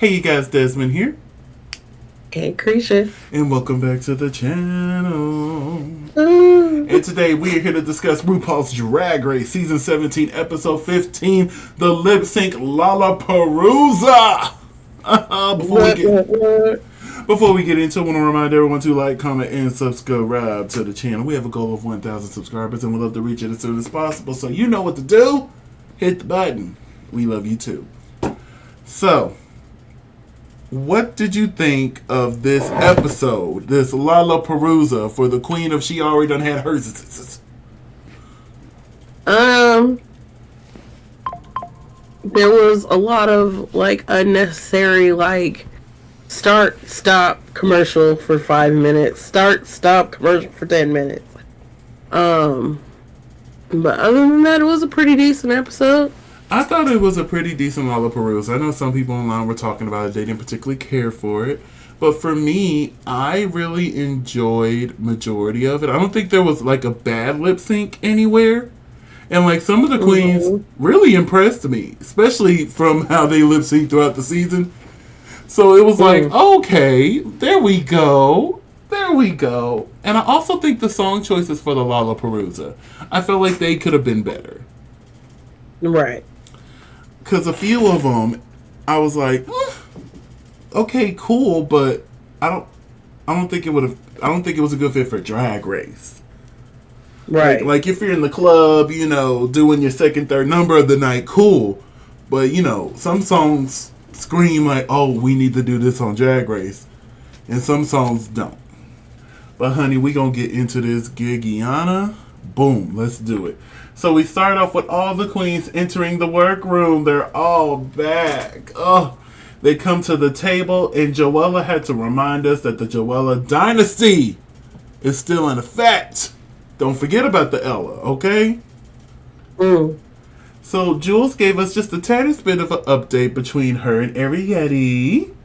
Hey you guys, Desmond here. Hey, Acacia. And welcome back to the channel. Ooh. And today we are here to discuss RuPaul's Drag Race Season 17, Episode 15, the lip sync Lalaparuza. Before we get into it, I want to remind everyone to like, comment, and subscribe to the channel. We have a goal of 1,000 subscribers and we'd love to reach it as soon as possible. So you know what to do. Hit the button. We love you too. So, what did you think of this episode, this Lalaparuza for the queen of she already done had hers? There was a lot of unnecessary start stop commercial for 5 minutes, start stop commercial for 10 minutes. But other than that, it was a pretty decent episode. I thought it was a pretty decent Lalaparuza. I know some people online were talking about it. They didn't particularly care for it. But for me, I really enjoyed majority of it. I don't think there was a bad lip sync anywhere. And some of the queens really impressed me. Especially from how they lip sync throughout the season. So it was okay, there we go. There we go. And I also think the song choices for the Lalaparuza, I felt like they could have been better. Right. Because a few of them, I was like, okay, cool, but I don't think it would have. I don't think it was a good fit for Drag Race. Right. Like if you're in the club, doing your second, third number of the night, cool. But some songs scream like, oh, we need to do this on Drag Race, and some songs don't. But honey, we gonna get into this Gigiana. Boom, let's do it. So we start off with all the queens entering the workroom. They're all back. Oh, they come to the table, and Joella had to remind us that the Joella dynasty is still in effect. Don't forget about the Ella, okay? So Jules gave us just the tiniest bit of an update between her and Arietti.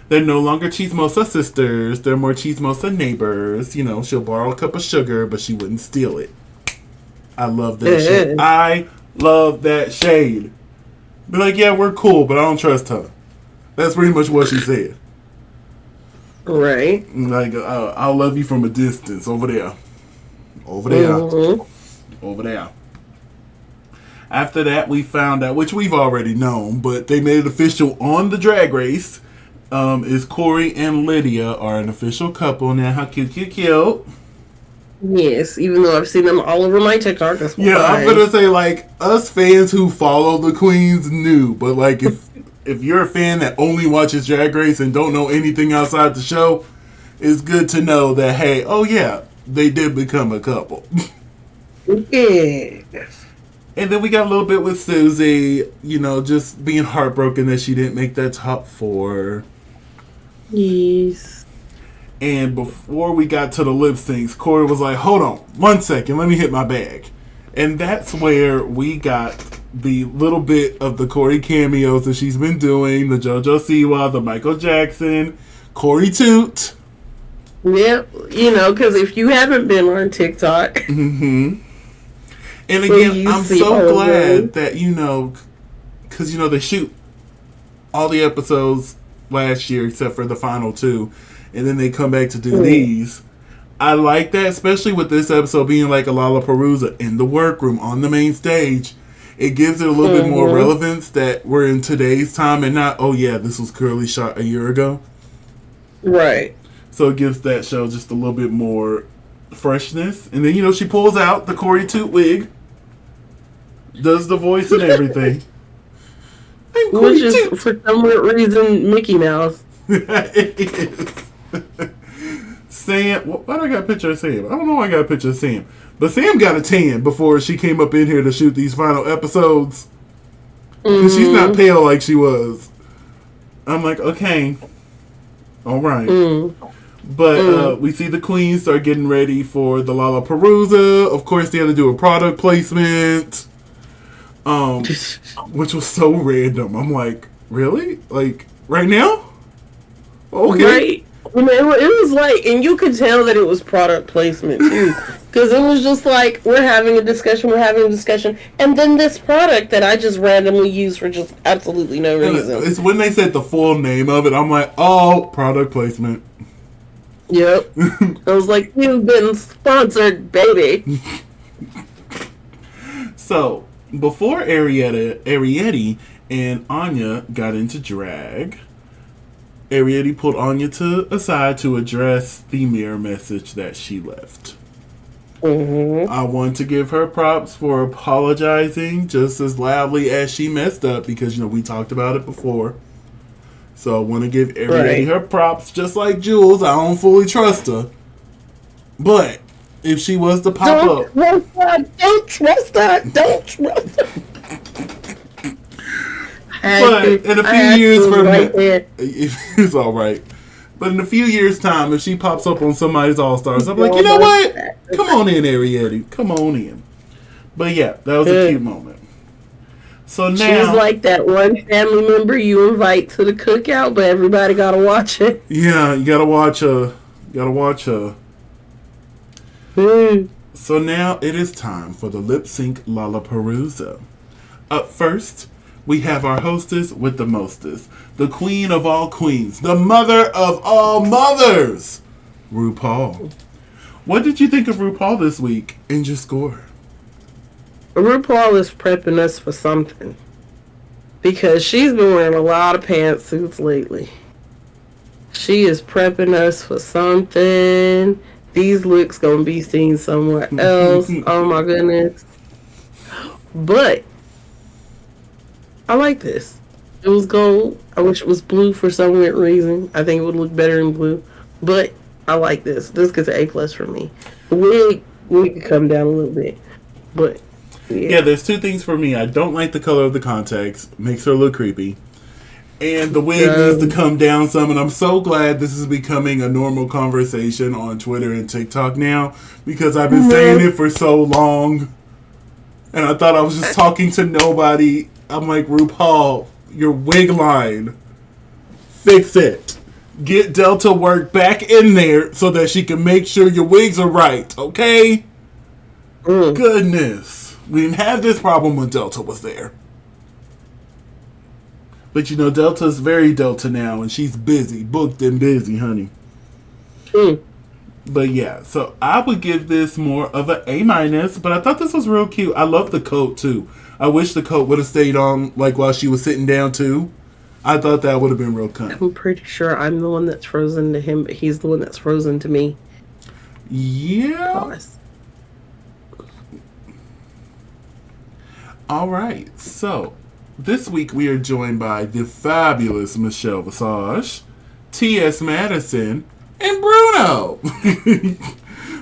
They're no longer Chismosa sisters. They're more Chismosa neighbors. She'll borrow a cup of sugar, but she wouldn't steal it. I love that shade. I love that shade. Be like, yeah, we're cool, but I don't trust her. That's pretty much what she said. Right. I'll love you from a distance. Over there. Over there. Over there. After that, we found out, which we've already known, but they made it official on the Drag Race, is Corey and Lydia are an official couple now. How cute, cute, cute. Yes, even though I've seen them all over my TikTok. That's yeah, I'm gonna say us fans who follow the queens knew, but if you're a fan that only watches Drag Race and don't know anything outside the show, it's good to know that hey, oh yeah, they did become a couple. Yes. And then we got a little bit with Susie, just being heartbroken that she didn't make that top 4. Yes. And before we got to the lip syncs, Corey was like, hold on, 1 second, let me hit my bag. And that's where we got the little bit of the Corey cameos that she's been doing, the JoJo Siwa, the Michael Jackson, Corey Toot. Yep, because if you haven't been on TikTok. Mm-hmm. And again, I'm so glad that, because, they shoot all the episodes last year except for the final 2. And then they come back to do these. I like that, especially with this episode being like a Lalaparuza in the workroom on the main stage. It gives it a little bit more relevance that we're in today's time and not, oh yeah, this was clearly shot a year ago. Right. So it gives that show just a little bit more freshness. And then, she pulls out the Corey Toot wig, does the voice and everything. Which is, for some reason, Mickey Mouse. It is. Sam, why do I got a picture of Sam? I don't know why I got a picture of Sam. But Sam got a tan before she came up in here to shoot these final episodes. Because she's not pale like she was. I'm like, okay. Alright. But we see the queens start getting ready for the Lalaparuza. Of course, they had to do a product placement. Which was so random. I'm like, really? Right now? Okay. Right. It was and you could tell that it was product placement too. Because it was just like, we're having a discussion, and then this product that I just randomly used for just absolutely no reason. It's when they said the full name of it, I'm like, oh, product placement. Yep. I was like, you've been sponsored, baby. So, before Arietti and Anya got into drag, Arietti pulled Anya aside to address the mirror message that she left. Mm-hmm. I want to give her props for apologizing just as loudly as she messed up because, we talked about it before. So I want to give Arietti her props just like Jules. I don't fully trust her. But if she was to pop up... Don't trust her. But in a few years from now... It's alright. But in a few years' time, if she pops up on somebody's All-Stars, I'm like, you know what? Come on in, Arietti. Come on in. But yeah, that was a cute moment. So now... She's like that one family member you invite to the cookout, but everybody gotta watch it. Yeah, you gotta watch her. So now it is time for the lip sync Lalaparuza. Up first, we have our hostess with the mostest, the queen of all queens, the mother of all mothers, RuPaul. What did you think of RuPaul this week and your score? RuPaul is prepping us for something. Because she's been wearing a lot of pantsuits lately. She is prepping us for something. These looks gonna be seen somewhere else. Oh my goodness. But I like this. It was gold. I wish it was blue for some weird reason. I think it would look better in blue. But I like this. This gets an A+ for me. The wig could come down a little bit. But yeah, there's two things for me. I don't like the color of the contacts. Makes her look creepy. And the wig needs to come down some. And I'm so glad this is becoming a normal conversation on Twitter and TikTok now. Because I've been saying it for so long. And I thought I was just talking to nobody. I'm like, RuPaul, your wig line. Fix it. Get Delta work back in there so that she can make sure your wigs are right. Okay? Goodness. We didn't have this problem when Delta was there. But Delta's very Delta now, and she's busy, booked and busy, honey. But yeah, so I would give this more of an A-, but I thought this was real cute. I love the coat, too. I wish the coat would have stayed on, while she was sitting down, too. I thought that would have been real cunt. I'm pretty sure I'm the one that's frozen to him, but he's the one that's frozen to me. Yeah. Pause. All right, so this week we are joined by the fabulous Michelle Visage, T.S. Madison, and Bruno.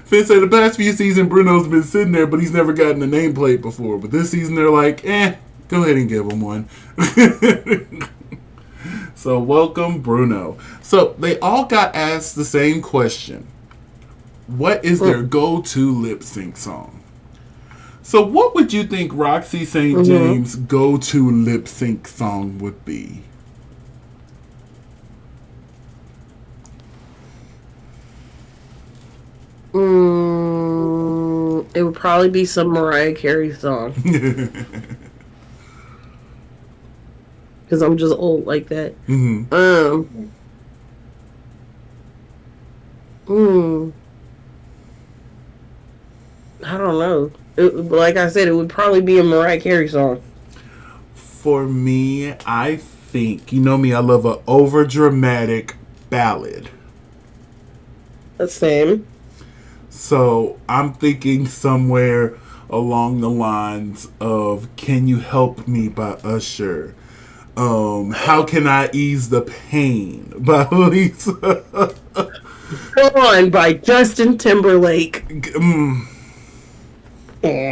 Finn said the past few seasons Bruno's been sitting there, but he's never gotten a nameplate before. But this season they're like, go ahead and give him one. So welcome, Bruno. So they all got asked the same question. What is their go-to lip sync song? So what would you think Roxy St. James' go-to lip sync song would be? It would probably be some Mariah Carey song. Because I'm just old like that. I don't know. Like I said, it would probably be a Mariah Carey song. For me, I think, you know me, I love an over-dramatic ballad. The same. So I'm thinking somewhere along the lines of Can You Help Me by Usher. How Can I Ease the Pain by Lisa. Go On by Justin Timberlake. Let's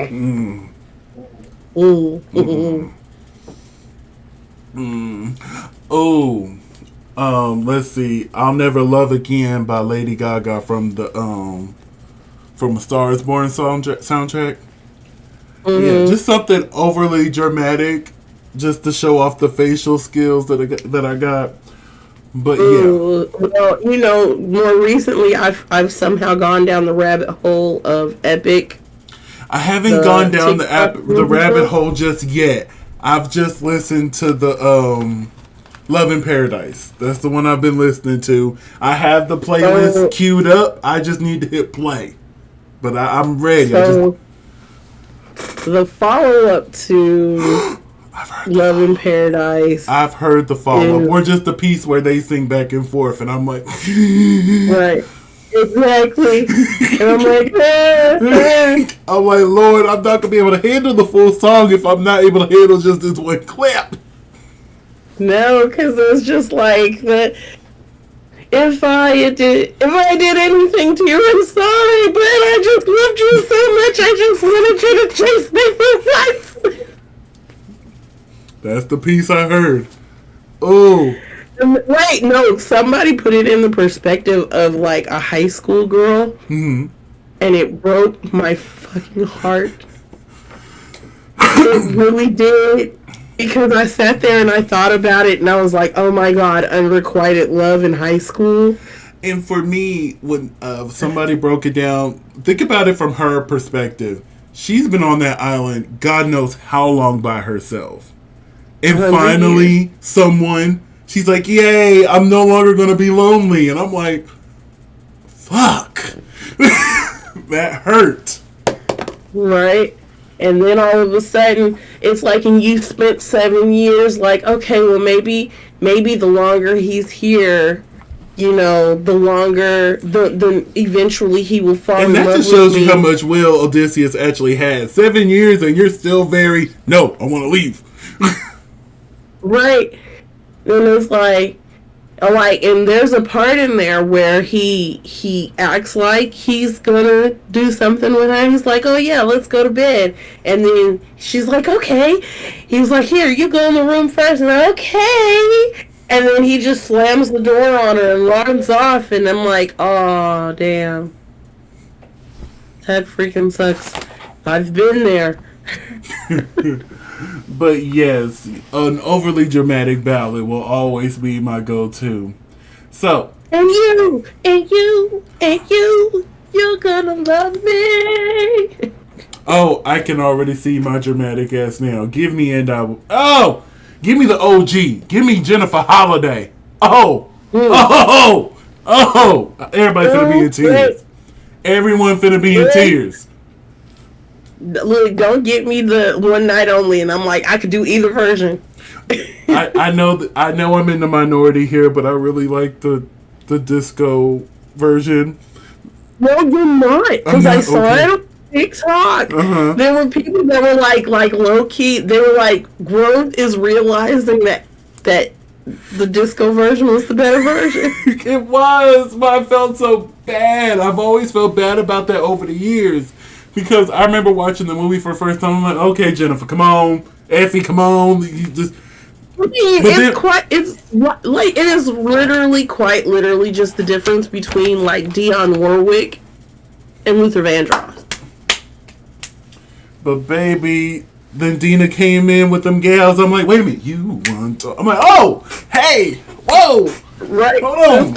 see. I'll Never Love Again by Lady Gaga from the from A Star Is Born soundtrack. Yeah, just something overly dramatic, just to show off the facial skills that I got. But yeah. Ooh, well, more recently, I've somehow gone down the rabbit hole of Epic, I haven't gone the down TikTok the rabbit video. hole just yet. I've just listened to the Love in Paradise. That's the one I've been listening to. I have the playlist So, queued up. I just need to hit play. But I'm ready. so the follow up to I've heard the Love in follow. Paradise I've heard the follow up, is or just the piece where they sing back and forth, and I'm like, right. Exactly. And I'm like, I'm like, Lord, I'm not gonna be able to handle the full song if I'm not able to handle just this one clip. no, because it's just like that. If I did anything to you, I'm sorry, but I just loved you so much. I just wanted you to chase me for once. That's the piece I heard. Oh, Wait, no, somebody put it in the perspective of like a high school girl, and it broke my fucking heart. It really did. Because I sat there and I thought about it and I was like, oh my god, unrequited love in high school. and for me, when somebody broke it down, think about it from her perspective. She's been on that island, God knows how long by herself. And 100 finally, years. someone, she's like, yay, I'm no longer going to be lonely. And I'm like, fuck. That hurt. Right? And then all of a sudden, it's like, and you spent 7 years, like, okay, well, maybe the longer he's here, the longer, the eventually he will fall in And that love just with shows me. you how much will Odysseus actually had. 7 years and you're still very, no, I want to leave. Right. And it's like, and there's a part in there where he acts like he's gonna do something with her. He's like, oh yeah, let's go to bed. And then she's like, okay. He's like, here, you go in the room first. And I'm okay. And then he just slams the door on her and runs off. And I'm like, oh damn, that freaking sucks. I've been there. But yes, an overly dramatic ballad will always be my go-to. So, And you're gonna love me. oh, I can already see my dramatic ass now. Give me give me the OG. Give me Jennifer Holiday. Oh, everybody finna be in tears. Everyone finna be in tears. Look, don't get me the one night only, and I'm like, I could do either version. I know I'm in the minority here, but I really like the disco version. No, you're not, because I saw okay. it on TikTok. Uh-huh. There were people that were like low key. They were like, growth is realizing that the disco version was the better version. It was, but I felt so bad. I've always felt bad about that over the years. Because I remember watching the movie for the first time. I'm like, okay, Jennifer, come on. Effie, come on. You just... I mean, it is literally, quite literally just the difference between like Dionne Warwick and Luther Vandross. But baby, then Dina came in with them gals. I'm like, wait a minute, you want to... I'm like, oh, hey, whoa. Right. Hold on.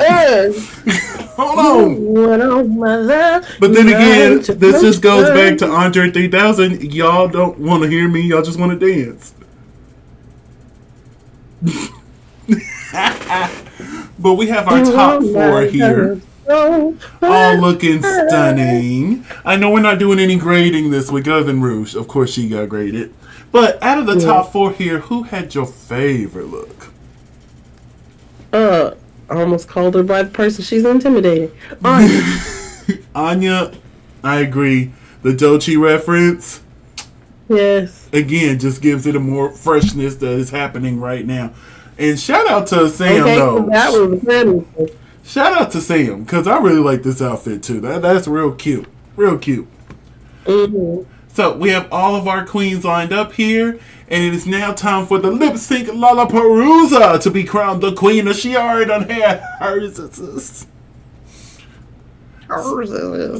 Hold on. But then again, this just goes back to Andre 3000. Y'all don't want to hear me. Y'all just want to dance. But we have our top four here. All looking stunning. I know we're not doing any grading this week other than Rouge. Of course she got graded. But out of the top four here, who had your favorite look? I almost called her by the person she's intimidating. Anya. Anya, I agree. The Doechii reference, Yes. again, just gives it a more freshness that is happening right now. And shout out to Sam, Okay, though. so that was incredible. Shout out to Sam, because I really like this outfit, too. That's real cute. Real cute. Mm-hmm. So, we have all of our queens lined up here, and it is now time for the lip sync Lalaparuza to be crowned the queen of she already done had hers.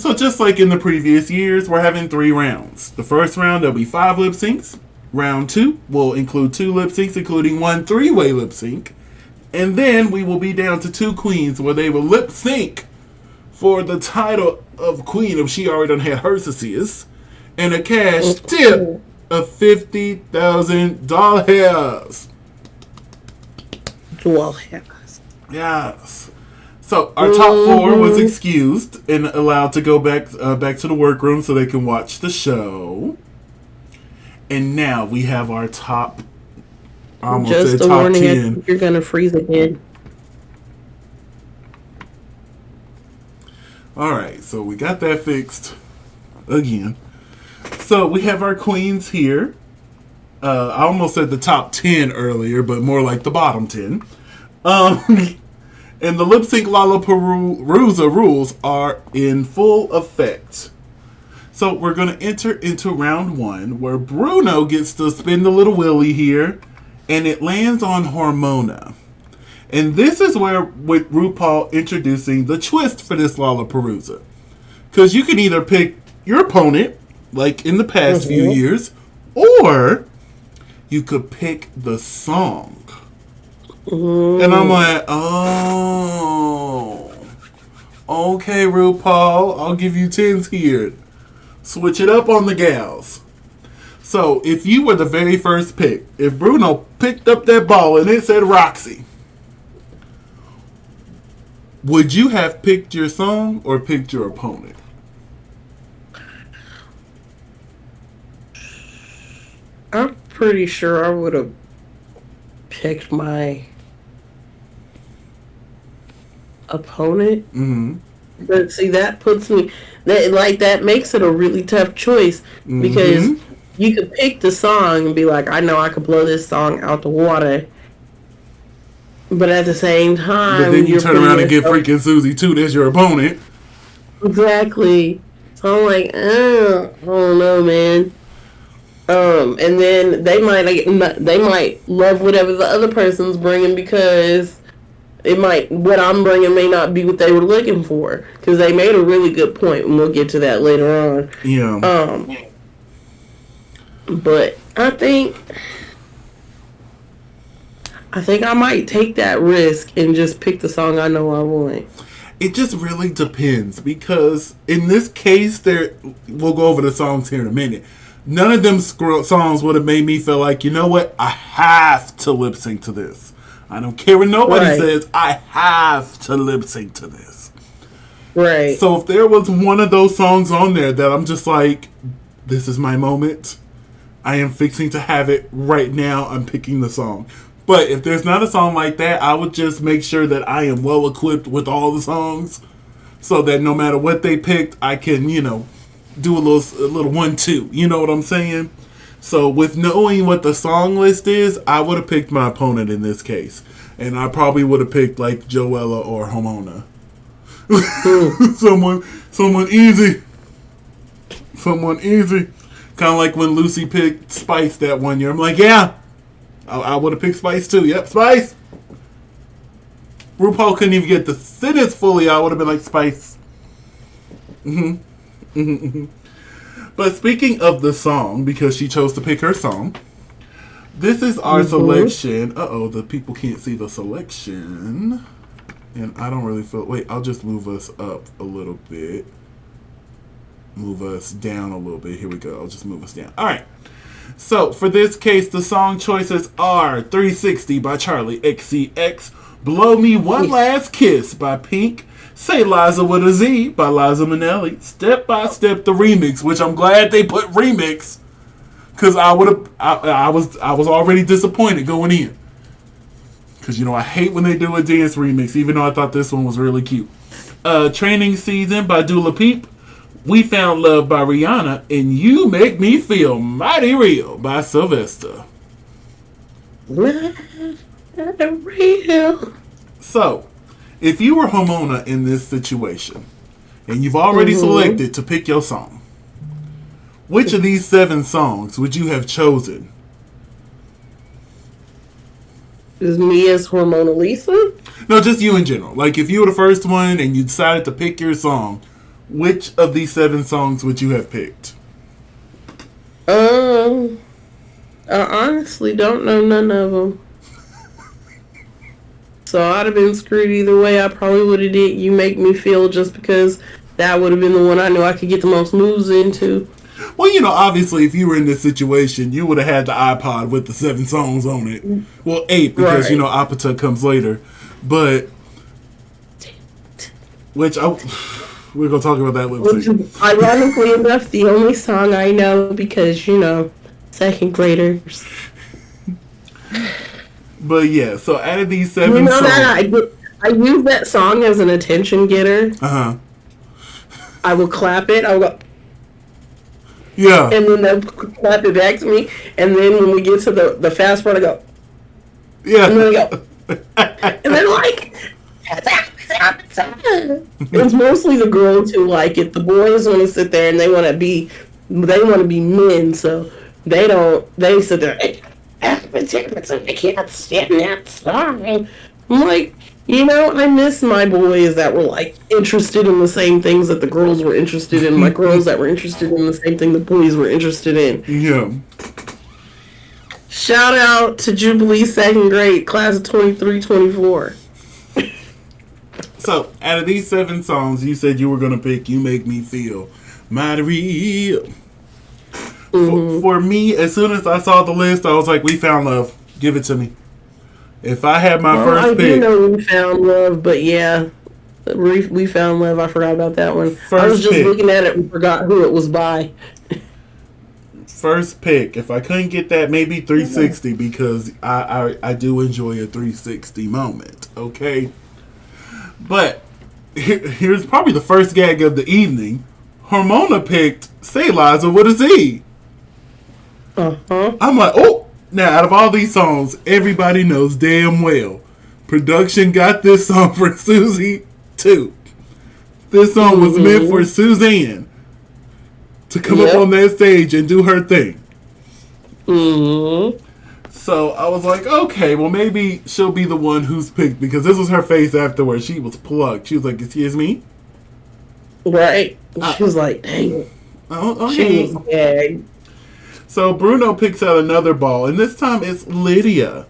So just like in the previous years, we're having 3 rounds. The first round, there'll be 5 lip syncs. Round 2 will include 2 lip syncs, including 1 3-way lip sync. And then we will be down to 2 queens where they will lip sync for the title of queen if she already done had hers is, and a cash tip of $50,000. Yes. So our top 4 was excused and allowed to go back to the workroom so they can watch the show. And now we have our top. I almost just said a top warning, 10. you're gonna freeze again. All right, so we got that fixed again. So we have our queens here. I almost said the top 10 earlier, but more like the bottom 10. And the lip sync Lalaparuza rules are in full effect. So we're going to enter into round 1, where Bruno gets to spin the little wheelie here, and it lands on Hormona. And this is where, with RuPaul introducing the twist for this Lalaparuza. Because you can either pick your opponent, like in the past few years, or you could pick the song. And I'm like, oh, okay, RuPaul, I'll give you 10s here. Switch it up on the gals. So, if you were the very first pick, if Bruno picked up that ball and it said Roxy, would you have picked your song or picked your opponent? I'm pretty sure I would have picked my opponent. But see, that puts me that makes it a really tough choice because you could pick the song and be like, I know I could blow this song out the water, but at the same time, but then you turn around and get freaking Susie too. That's your opponent. Exactly. So I'm like, I don't know, man. And then they might love whatever the other person's bringing because what I'm bringing may not be what they were looking for, because they made a really good point, and we'll get to that later on. Yeah. But I think I might take that risk and just pick the song I know I want. It just really depends, because in this case, we'll go over the songs here in a minute. None of them songs would have made me feel like, you know what, I have to lip sync to this. I don't care what nobody says, I have to lip sync to this. Right. So if there was one of those songs on there that I'm just like, this is my moment, I am fixing to have it right now, I'm picking the song. But if there's not a song like that, I would just make sure that I am well equipped with all the songs, so that no matter what they picked, I can, do a little 1-2. You know what I'm saying? So with knowing what the song list is, I would have picked my opponent in this case. And I probably would have picked like Joella or Hormona. someone easy. Someone easy. Kind of like when Lucy picked Spice that one year. I'm like, yeah, I would have picked Spice too. Yep, Spice. RuPaul couldn't even get the sentence fully. I would have been like, Spice. But speaking of the song, because she chose to pick her song, this is our selection. The people can't see the selection. And I don't really feel... Wait, I'll just move us up a little bit. Move us down a little bit. Here we go. I'll just move us down. All right. So, for this case, the song choices are 360 by Charlie XCX, Blow Me One Last Kiss by Pink, Say Liza with a Z by Liza Minnelli, Step by Step the remix, which I'm glad they put remix, because I was already disappointed going in, because I hate when they do a dance remix, even though I thought this one was really cute. Training Season by Dula Peep, We Found Love by Rihanna, and You Make Me Feel Mighty Real by Sylvester. Mighty real. So, if you were Hormona in this situation, and you've already selected to pick your song, which of these 7 songs would you have chosen? Is me as Hormona Lisa? No, just you in general. Like, if you were the first one and you decided to pick your song, which of these 7 songs would you have picked? I honestly don't know none of them. So I'd have been screwed either way. I probably would have did You Make Me Feel just because that would have been the one I knew I could get the most moves into. Well, obviously, if you were in this situation, you would have had the iPod with the 7 songs on it. Well, 8, because, Right. Apata comes later. But, we're going to talk about that lip sync. Ironically enough, the only song I know because, second graders. But, yeah, so out of these 7 You know songs... that I use that song as an attention getter. Uh-huh. I will clap it. I will go... Yeah. And then they'll clap it back to me. And then when we get to the fast part, I go... Yeah. And then I go... And then like... It's mostly the girls who like it. The boys want to sit there and they want to be men, so they sit there. I can't stand that song. I'm like, I miss my boys that were like interested in the same things that the girls were interested in. My girls that were interested in the same thing the boys were interested in. Yeah. Shout out to Jubilee second grade, class of 23-24. So, out of these 7 songs, you said you were going to pick You Make Me Feel Maria. For me, as soon as I saw the list, I was like, We Found Love. Give it to me. If I had my first pick... I do know We Found Love, but yeah. We Found Love, I forgot about that one. I was just looking at it and forgot who it was by. First pick. If I couldn't get that, maybe 360, because I do enjoy a 360 moment. Okay? But here's probably the first gag of the evening. Hormona picked Say Liza with a Z. Uh-huh. I'm like, oh! Now, out of all these songs, everybody knows damn well production got this song for Susie, too. This song was meant for Suzanne to come up on that stage and do her thing. Mm-hmm. So I was like, okay, well maybe she'll be the one who's picked, because this was her face afterwards. She was plucked. She was like, excuse me? Right. She was like, dang. Okay. She was gagged. So Bruno picks out another ball, and this time it's Lydia.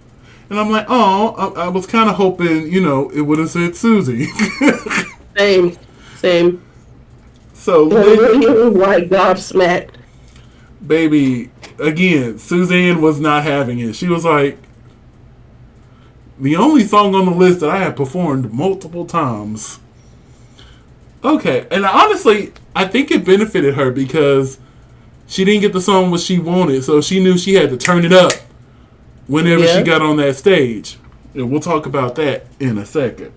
And I'm like, oh, I was kind of hoping, it would have said Susie. Same. So Lydia was like gobsmacked. Baby, again, Suzanne was not having it. She was like, the only song on the list that I have performed multiple times. Okay, and honestly, I think it benefited her because she didn't get the song what she wanted, so she knew she had to turn it up whenever she got on that stage. And we'll talk about that in a second.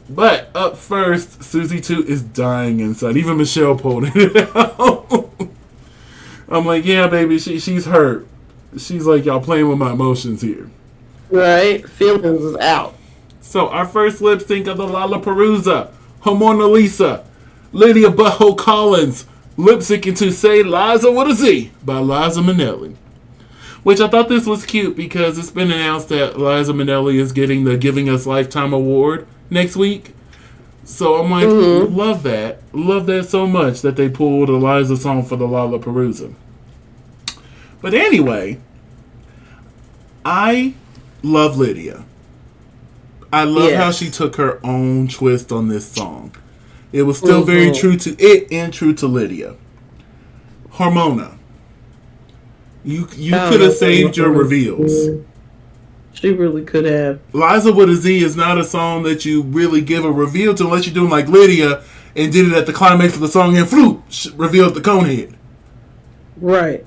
But up first, Susie 2 is dying inside. Even Michelle pulled it out. I'm like, yeah, baby, she's hurt. She's like, y'all playing with my emotions here. Right? Feelings is out. So our first lip sync of the Lalaparuza, Hormona Lisa, Lydia Butthole Collins, lip syncing to Say Liza with a Z by Liza Minnelli. Which I thought this was cute because it's been announced that Liza Minnelli is getting the Giving Us Lifetime Award next week. So I'm like, love that. Love that so much that they pulled a Liza song for the Lalaparuza. But anyway, I love Lydia. I love how she took her own twist on this song. It was still very true to it and true to Lydia. Hormona. You could have saved your reveals. She really could have. Liza with a Z is not a song that you really give a reveal to unless you're doing like Lydia and did it at the climax of the song and revealed the conehead. Right.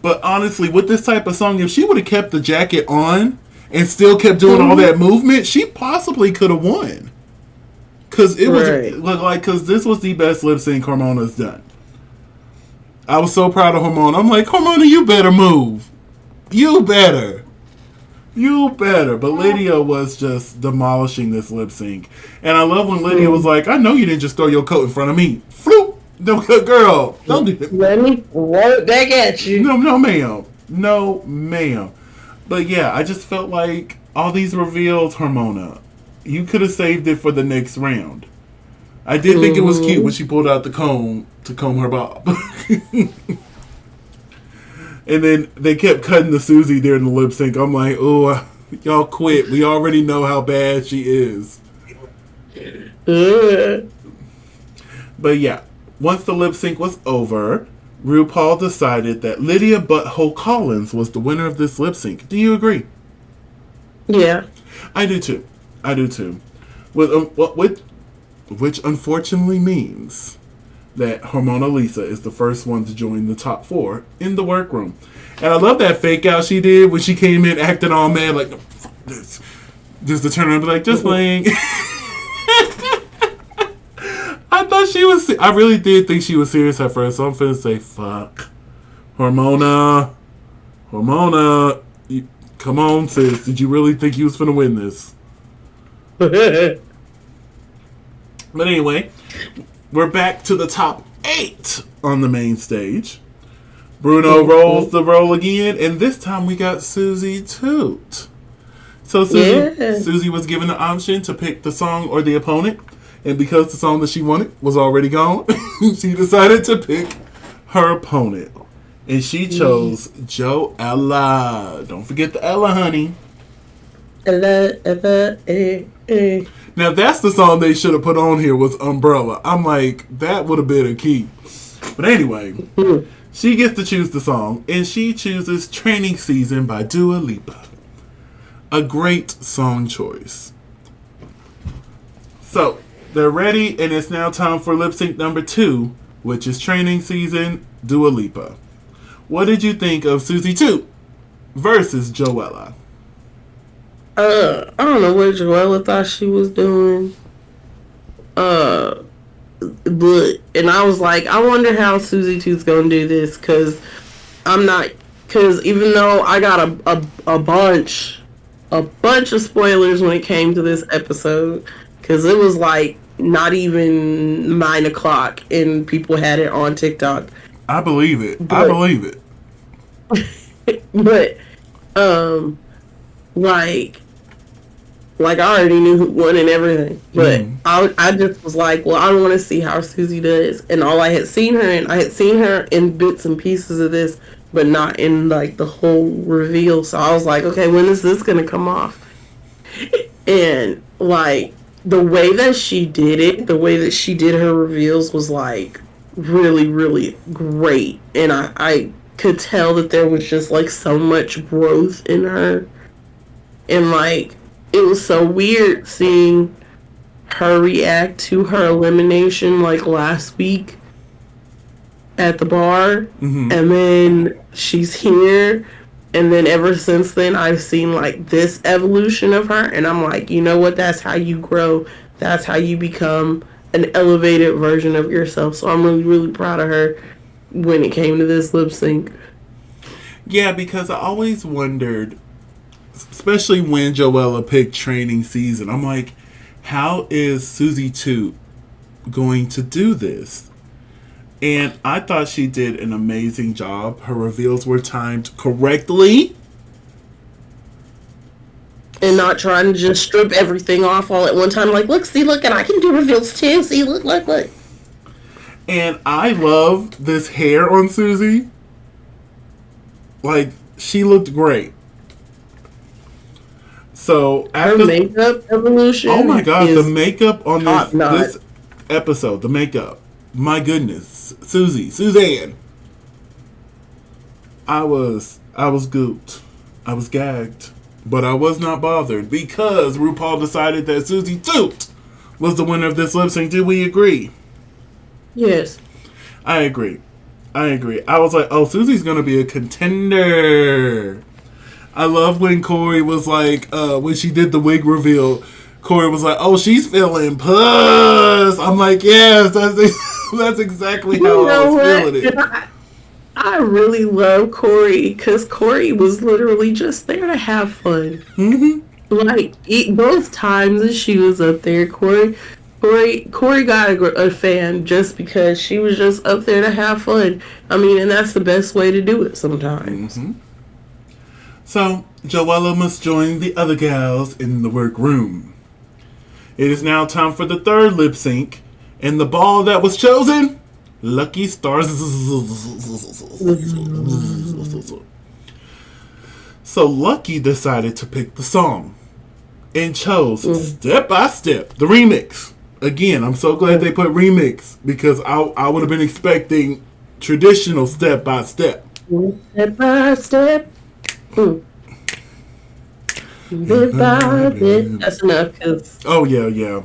But honestly, with this type of song, if she would have kept the jacket on and still kept doing all that movement, she possibly could have won. Because it was this was the best lip sync Hormona's done. I was so proud of Hormona. I'm like, Hormona, you better move. You better. But Lydia was just demolishing this lip sync. And I love when Lydia was like, I know you didn't just throw your coat in front of me. Floop! No, girl. Don't do that. Let me throw it back at you. No, ma'am. No, ma'am. But yeah, I just felt like all these reveals, Hormona, you could have saved it for the next round. I did think it was cute when she pulled out the comb to comb her bob. And then they kept cutting to Susie during the lip sync. I'm like, oh, Y'all quit. We already know how bad she is. But yeah, once the lip sync was over, RuPaul decided that Lydia Butthole Collins was the winner of this lip sync. Do you agree? Yeah. I do too. Which unfortunately means that Hormona Lisa is the first one to join the top 4 in the workroom. And I love that fake out she did when she came in acting all mad, like, fuck this. Just to turn around and be like, just playing. I really did think she was serious at first, so I'm finna say, fuck. Hormona, come on, sis. Did you really think you was finna win this? But anyway, we're back to the top 8 on the main stage. Bruno rolls the roll again, and this time we got Susie Toot. So Susie was given the option to pick the song or the opponent, and because the song that she wanted was already gone, she decided to pick her opponent. And she chose Joella. Don't forget the Ella, honey. Ella, Now that's the song they should have put on here was Umbrella. I'm like, that would have been a key. But anyway, she gets to choose the song, and she chooses Training Season by Dua Lipa. A great song choice. So, they're ready, and it's now time for lip sync number 2, which is Training Season, Dua Lipa. What did you think of Susie Toot versus Joella? I don't know what Joella thought she was doing. And I was like, I wonder how Susie Toot's gonna do this, because even though I got a bunch of spoilers when it came to this episode, because it was like not even 9 o'clock and people had it on TikTok. I believe it. I believe it. But, like I already knew who won and everything. But I just was like, well, I want to see how Susie does. And all I had seen her in bits and pieces of this, but not in like the whole reveal. So I was like, okay, when is this going to come off? And like the way that she did it, the way that she did her reveals was like really, really great. And I could tell that there was just like so much growth in her. And like, it was so weird seeing her react to her elimination like last week at the bar. And then she's here. And then ever since then, I've seen like this evolution of her. And I'm like, you know what? That's how you grow. That's how you become an elevated version of yourself. So I'm really, really proud of her when it came to this lip sync. Yeah, because I always wondered, especially when Joella picked Training Season, I'm like, how is Susie Toot going to do this? And I thought she did an amazing job. Her reveals were timed correctly. And not trying to just strip everything off all at one time. Like, look, and I can do reveals too. See, look. And I love this hair on Susie. Like, she looked great. So, her makeup evolution. Oh my god, the makeup on this episode, the makeup. My goodness. Suzanne. I was gooped. I was gagged. But I was not bothered because RuPaul decided that Susie Toot was the winner of this lip sync. Do we agree? Yes. I agree. I was like, oh, Susie's going to be a contender. I love when Corey was like, when she did the wig reveal, Corey was like, oh, she's feeling puss. I'm like, yes, that's exactly how I was feeling it. I really love Corey because Corey was literally just there to have fun. Like, both times that she was up there, Corey got a fan just because she was just up there to have fun. I mean, and that's the best way to do it sometimes. So, Joella must join the other gals in the workroom. It is now time for the third lip sync, and the ball that was chosen, Lucky Stars. So Lucky decided to pick the song and chose Step by Step, the remix. Again, I'm so glad they put remix because I would have been expecting traditional Step by Step. Step by step. Bit by bit. That's enough. Cause Oh, yeah.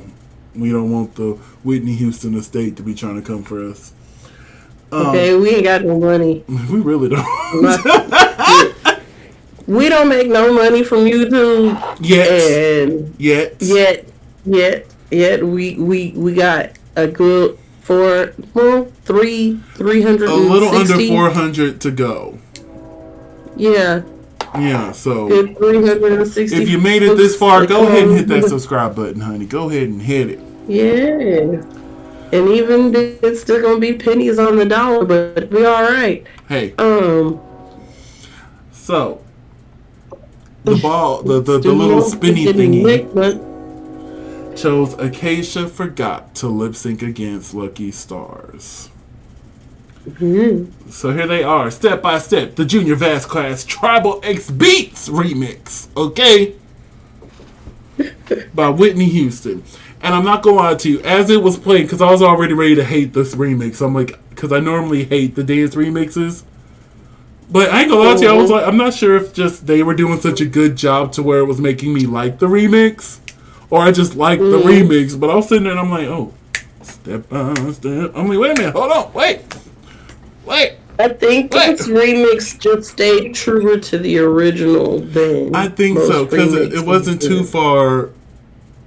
We don't want the Whitney Houston estate to be trying to come for us. okay, we ain't got no money. We really don't. We don't make no money from YouTube. And Yet. We got a good 360. A little under 400 to go. Yeah. Yeah, so Good 360. if you made it this far, go ahead and hit that subscribe button, honey. Go ahead and hit it. Yeah. And even it's still gonna be pennies on the dollar, but we all right. Hey. So the ball, the little spinny thingy chose Acacia Forgot to lip sync against Lucky Stars. So here they are, Step by Step, the Junior Vast Class Tribal X Beats remix, okay? By Whitney Houston. And I'm not gonna lie to you, as it was playing, because I was already ready to hate this remix. I'm like, because I normally hate the dance remixes. But I ain't gonna lie to you, I was like, I'm not sure if just they were doing such a good job to where it was making me like the remix, or I just liked the remix. But I was sitting there and I'm like, oh, Step by Step. I'm like, wait a minute, hold on, wait. I think this remix just stayed truer to the original than I think so, because it wasn't too far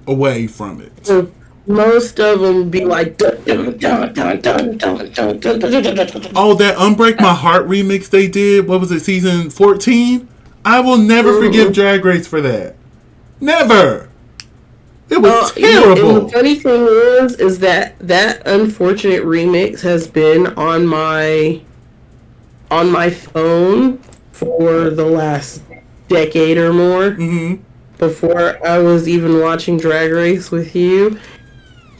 away from it. So most of them be like dun, dun, dun, dun, dun, dun, dun, dun, dun, dun, dun. Oh, that Unbreak My Heart remix they did, what was it, season 14? I will never forgive Drag Race for that. Never. It was terrible. And the funny thing is that unfortunate remix has been on my phone for the last decade or more. Before I was even watching Drag Race with you.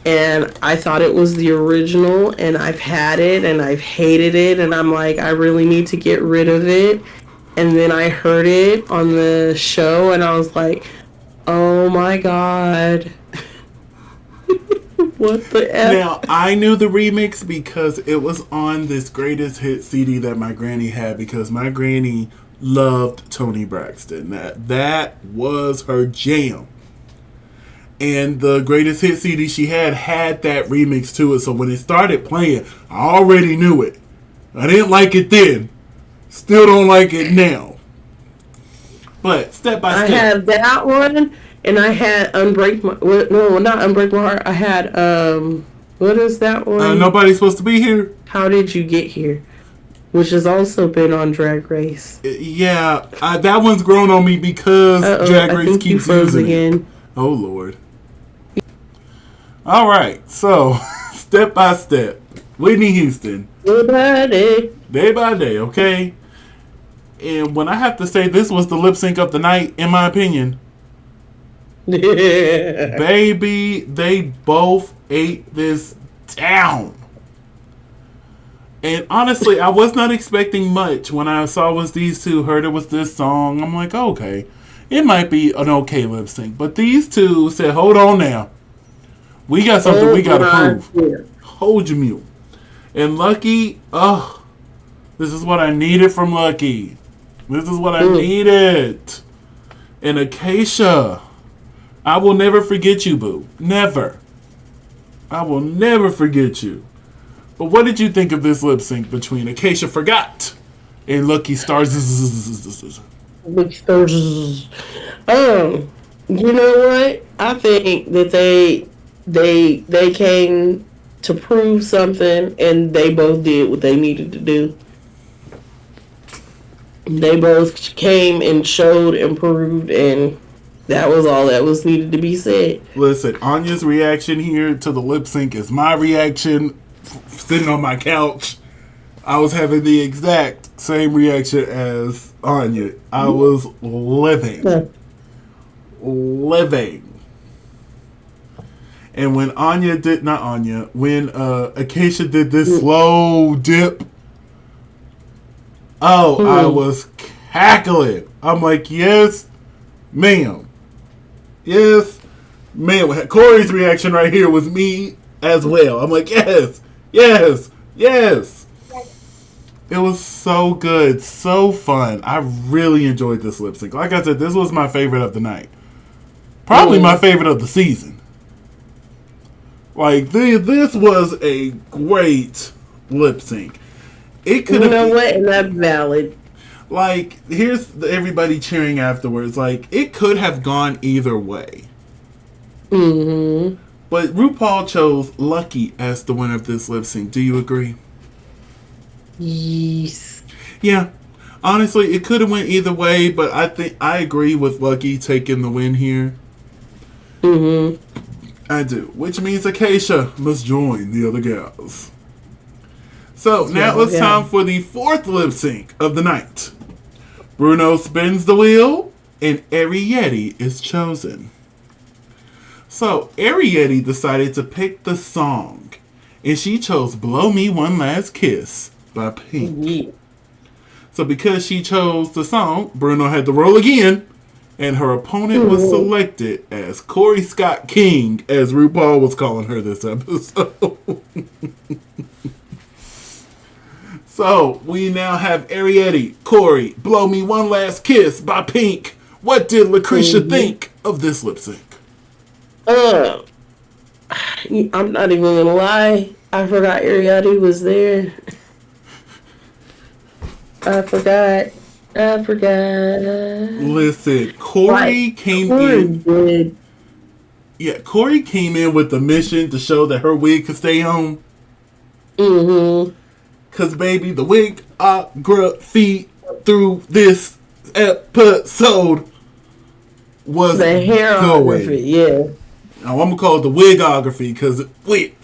And I thought it was the original, and I've had it, and I've hated it, and I'm like, I really need to get rid of it. And then I heard it on the show, and I was like, oh my god. What the F? Now, I knew the remix because it was on this greatest hit CD that my granny had, because my granny loved Toni Braxton. That was her jam. And the greatest hit CD she had that remix to it. So when it started playing, I already knew it. I didn't like it then. Still don't like it now. But Step by Step. I had that one, and I had Unbreak My... No, not Unbreak My Heart. I had, what is that one? Nobody's Supposed to Be Here. How Did You Get Here? Which has also been on Drag Race. Yeah, that one's grown on me because Drag Race keeps using it. Oh, Lord. All right, so Step by Step, Whitney Houston. Day by day, okay? And when I have to say this was the lip sync of the night, in my opinion, baby, they both ate this down. And honestly, I was not expecting much when I saw it was these two, heard it was this song. I'm like, okay, it might be an okay lip sync. But these two said, hold on now. We got something we got to prove. Yeah. Hold your mule. And Lucky, this is what I needed from Lucky. This is what I needed. And Acacia, I will never forget you, boo. Never. I will never forget you. But what did you think of this lip sync between Acacia Forgot and Lucky Stars? You know what? I think that they came to prove something, and they both did what they needed to do. They both came and showed and proved, and that was all that was needed to be said. Listen, Anya's reaction here to the lip sync is my reaction. Sitting on my couch, I was having the exact same reaction as Anya. I was living. And when when Acacia did this slow dip, I was cackling. I'm like, yes, ma'am. Yes, ma'am. Corey's reaction right here was me as well. I'm like, yes, yes, yes. It was so good, so fun. I really enjoyed this lip sync. Like I said, this was my favorite of the night. Probably my favorite of the season. Like, this was a great lip sync. It could have. You know what? And that's valid. Like, here's everybody cheering afterwards. Like, it could have gone either way. Mm-hmm. But RuPaul chose Lucky as the winner of this lip sync. Do you agree? Yes. Yeah. Honestly, it could have went either way, but I think I agree with Lucky taking the win here. Mm-hmm. I do. Which means Acacia must join the other gals. So, now it's time for the fourth lip sync of the night. Bruno spins the wheel, and Arietti is chosen. So, Arietti decided to pick the song, and she chose Blow Me One Last Kiss by Pink. Yeah. So, because she chose the song, Bruno had to roll again, and her opponent was selected as Corey Scott King, as RuPaul was calling her this episode. So, we now have Arietti, Corey, Blow Me One Last Kiss by Pink. What did LaCresha think of this lip sync? I'm not even gonna lie. I forgot Arietti was there. I forgot. Listen, Corey came in. Did. Yeah, Corey came in with the mission to show that her wig could stay on. Mm-hmm. Cause baby, the wigography through this episode was the hairography, going. yeah. Now I'm gonna call it the wigography, cause wait.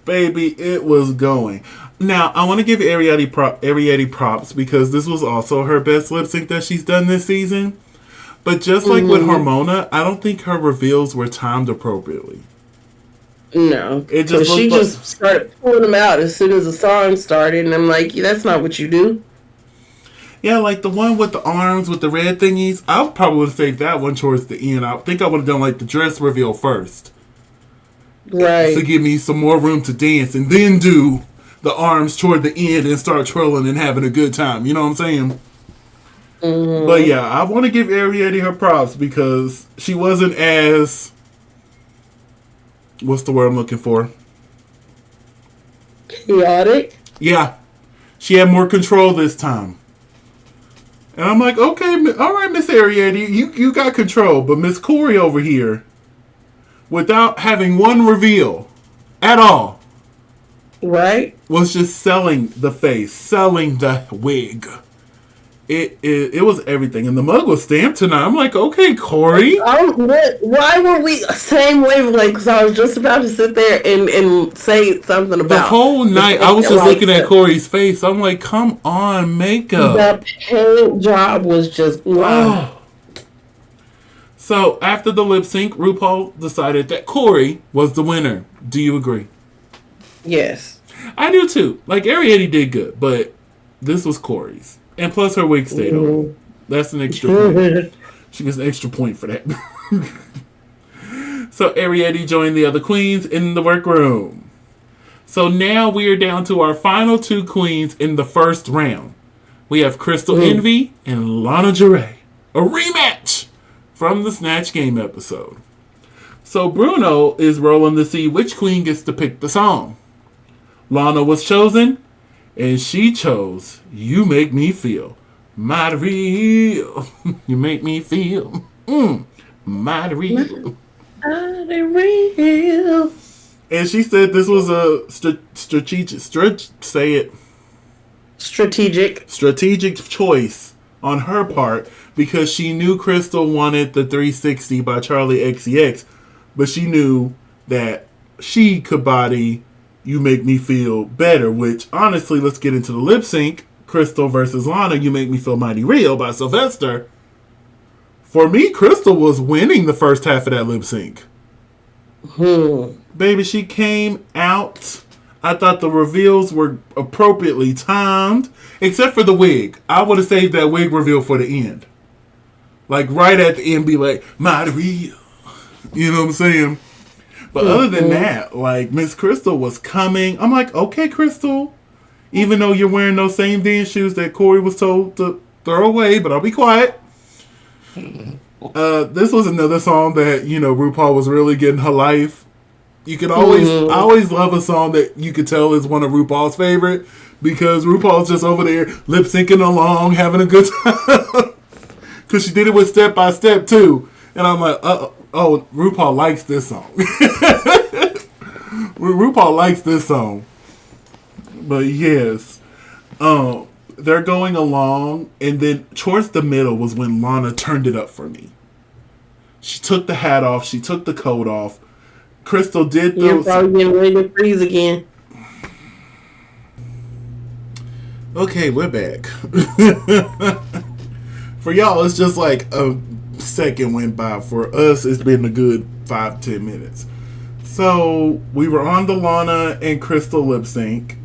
Baby, it was going. Now, I want to give Arietti props because this was also her best lip sync that she's done this season. But just like with Hormona, I don't think her reveals were timed appropriately. No. It just she just started pulling them out as soon as the song started, and I'm like, that's not what you do. Yeah, like the one with the arms with the red thingies, I probably would have saved that one towards the end. I think I would have done like the dress reveal first. Right. To give me some more room to dance and then do the arms toward the end and start twirling and having a good time. You know what I'm saying? Mm-hmm. But yeah, I want to give Arietti her props because she wasn't as... What's the word I'm looking for? Chaotic? Yeah. She had more control this time. And I'm like, okay, all right, Miss Arietti, you got control. But Miss Corey over here, without having one reveal at all, right, was just selling the face, selling the wig. It was everything, and the mug was stamped tonight. I'm like, okay, Corey. Why were we same wavelength? Because I was just about to sit there and say something about the whole night. I was just looking at Corey's face. I'm like, come on, makeup. The paint job was just wow. So after the lip sync, RuPaul decided that Corey was the winner. Do you agree? Yes, I do too. Like Arietti did good, but this was Corey's. And plus her wig stayed on. That's an extra point. She gets an extra point for that. So Arietti joined the other queens in the workroom. So now we are down to our final two queens in the first round. We have Crystal Envy and Lana Jarrett. A rematch from the Snatch Game episode. So Bruno is rolling to see which queen gets to pick the song. Lana was chosen. And she chose You Make Me Feel Mighty Real. You make me feel mighty real. Mighty real. And she said this was a strategic choice on her part because she knew Crystal wanted the 360 by Charlie XCX, but she knew that she could body You Make Me Feel Better, which, honestly, let's get into the lip sync. Crystal versus Lana, You Make Me Feel Mighty Real by Sylvester. For me, Crystal was winning the first half of that lip sync. Baby, she came out. I thought the reveals were appropriately timed, except for the wig. I would have saved that wig reveal for the end. Like, right at the end, be like, Maria. You know what I'm saying? But other than that, like, Miss Crystal was coming. I'm like, okay, Crystal. Even though you're wearing those same dance shoes that Corey was told to throw away, but I'll be quiet. This was another song that, you know, RuPaul was really getting her life. You can always, I always love a song that you could tell is one of RuPaul's favorite, because RuPaul's just over there lip syncing along, having a good time. Because she did it with Step by Step too. And I'm like, oh, RuPaul likes this song. RuPaul likes this song. But yes, they're going along, and then towards the middle was when Lana turned it up for me. She took the hat off. She took the coat off. Crystal did those. You're probably getting ready to freeze again. Okay, we're back. For y'all, it's just like a second went by. For us, it's been a good 5-10 minutes. So we were on the Lana and Crystal lip sync.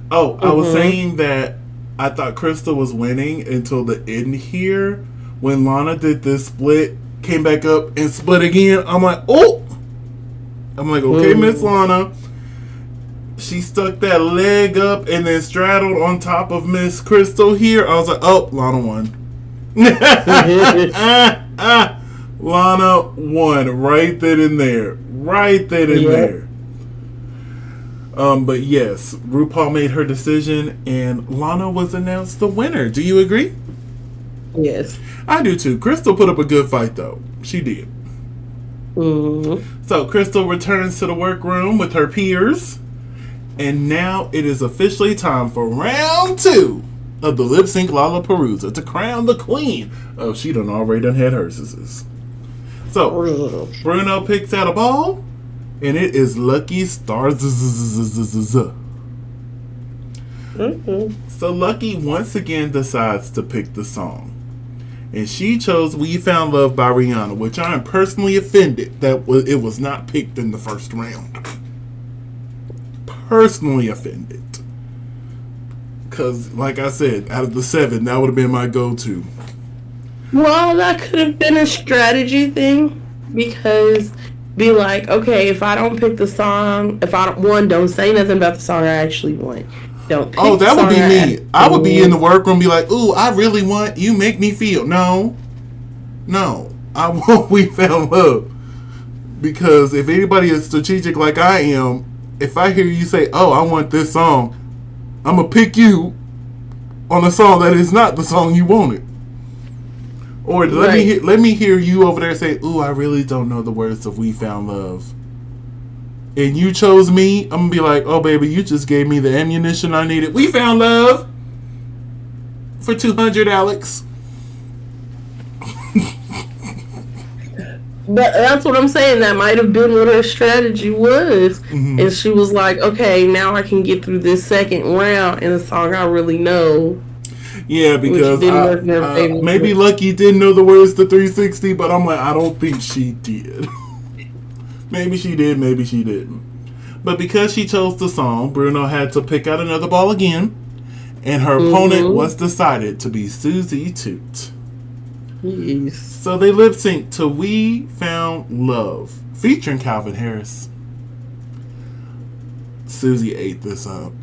Oh, I was saying that I thought Crystal was winning until the end here. When Lana did this split, came back up and split again. I'm like, oh! I'm like, okay, Miss Lana. She stuck that leg up and then straddled on top of Miss Crystal here. I was like, oh, Lana won. Lana won right then and there. Right then and there. But yes, RuPaul made her decision and Lana was announced the winner. Do you agree? Yes. I do too. Crystal put up a good fight though. She did. So Crystal returns to the workroom with her peers. And now it is officially time for round 2 of the lip sync Lalaparuza to crown the queen. Oh, she done already had hers. So Bruno picks out a ball. And it is Lucky Stars. So Lucky once again decides to pick the song. And she chose We Found Love by Rihanna, which I am personally offended that it was not picked in the first round. Personally offended. Because, like I said, out of the 7, that would have been my go-to. Well, that could have been a strategy thing. Because... be like, okay, if I don't pick the song, if I don't say nothing about the song I actually want. Don't pick that would be me. I would be in the workroom, be like, ooh, I really want you make me feel. No, I want We Found Love. Because if anybody is strategic like I am, if I hear you say, oh, I want this song, I'm going to pick you on a song that is not the song you wanted. Or let me hear you over there say, ooh, I really don't know the words of We Found Love. And you chose me, I'm going to be like, oh, baby, you just gave me the ammunition I needed. We found love for 200, Alex. But that's what I'm saying. That might have been what her strategy was. And she was like, okay, now I can get through this second round in a song I really know. Yeah, because maybe Lucky didn't know the words to 360, but I'm like, I don't think she did. Maybe she did, maybe she didn't. But because she chose the song, Bruno had to pick out another ball again, and her opponent was decided to be Susie Toot. Yes. So they lip synced to We Found Love, featuring Calvin Harris. Susie ate this up.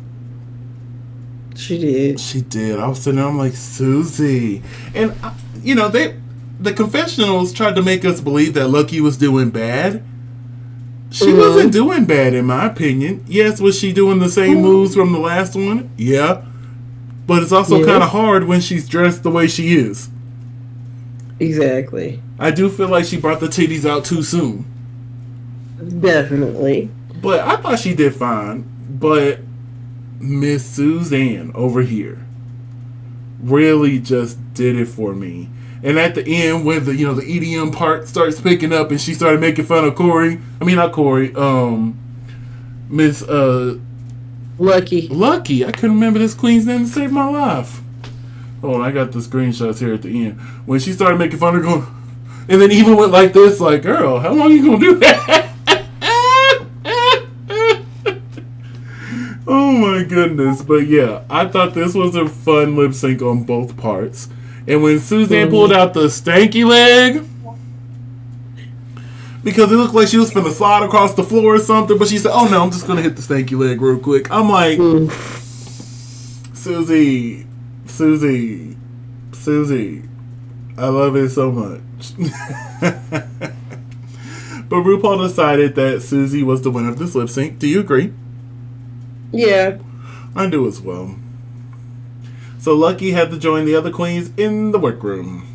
She did. She did. I was sitting there, I'm like, Susie. And, you know, the confessionals tried to make us believe that Lucky was doing bad. She wasn't doing bad, in my opinion. Yes, was she doing the same moves from the last one? Yeah. But it's also kind of hard when she's dressed the way she is. Exactly. I do feel like she brought the titties out too soon. Definitely. But I thought she did fine. But Miss Suzanne over here really just did it for me. And at the end, when the EDM part starts picking up, and she started making fun of Corey. I mean, not Corey. Miss Lucky. I couldn't remember this queen's name to save my life. Hold on, I got the screenshots here at the end. When she started making fun of her, going, and then even went like this, like, girl, how long you gonna do that? goodness. But yeah, I thought this was a fun lip sync on both parts. And when Suzanne pulled out the stanky leg, because it looked like she was finna slide across the floor or something, but she said, oh no, I'm just gonna hit the stanky leg real quick. I'm like, Susie, I love it so much. But RuPaul decided that Susie was the winner of this lip sync. Do you agree? Yeah. I do as well. So Lucky had to join the other queens in the workroom.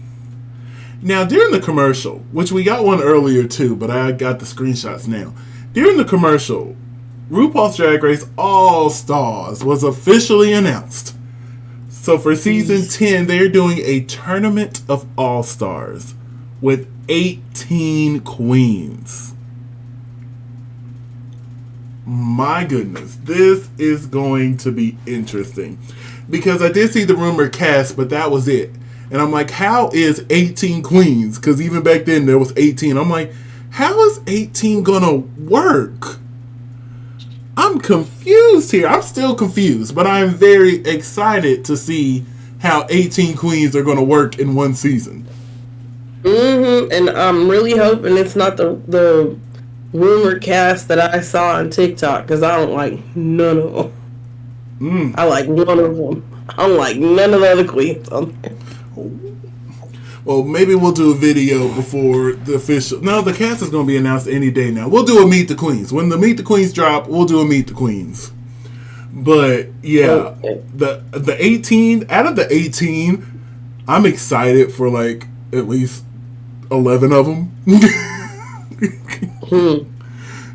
Now, during the commercial, which we got one earlier too, but I got the screenshots now. During the commercial, RuPaul's Drag Race All Stars was officially announced. So for season 10, they're doing a tournament of All Stars with 18 queens. My goodness, this is going to be interesting. Because I did see the rumored cast, but that was it. And I'm like, how is 18 queens? Because even back then there was 18. I'm like, how is 18 gonna work? I'm confused here. I'm still confused, but I'm very excited to see how 18 queens are gonna work in one season. And I'm really hoping it's not the rumored cast that I saw on TikTok, because I don't like none of them. I like one of them. I don't like none of the other queens on there. Well, maybe we'll do a video before the official. No, the cast is going to be announced any day now. We'll do a Meet the Queens. When the Meet the Queens drop, we'll do a Meet the Queens. But yeah, the 18 out of the 18, I'm excited for like at least 11 of them.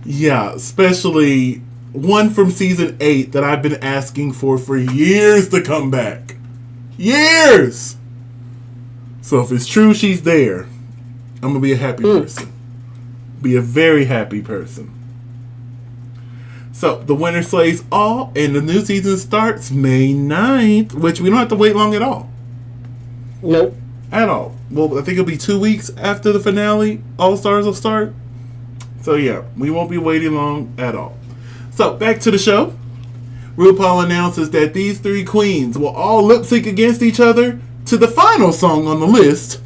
Yeah, especially one from season 8 that I've been asking for years to come back. Years! So if it's true she's there, I'm going to be a happy person. Be a very happy person. So the winner slays all, and the new season starts May 9th, which we don't have to wait long at all. Nope. At all. Well, I think it'll be 2 weeks after the finale. All Stars will start. So yeah, we won't be waiting long at all. So back to the show. RuPaul announces that these 3 queens will all lip sync against each other to the final song on the list,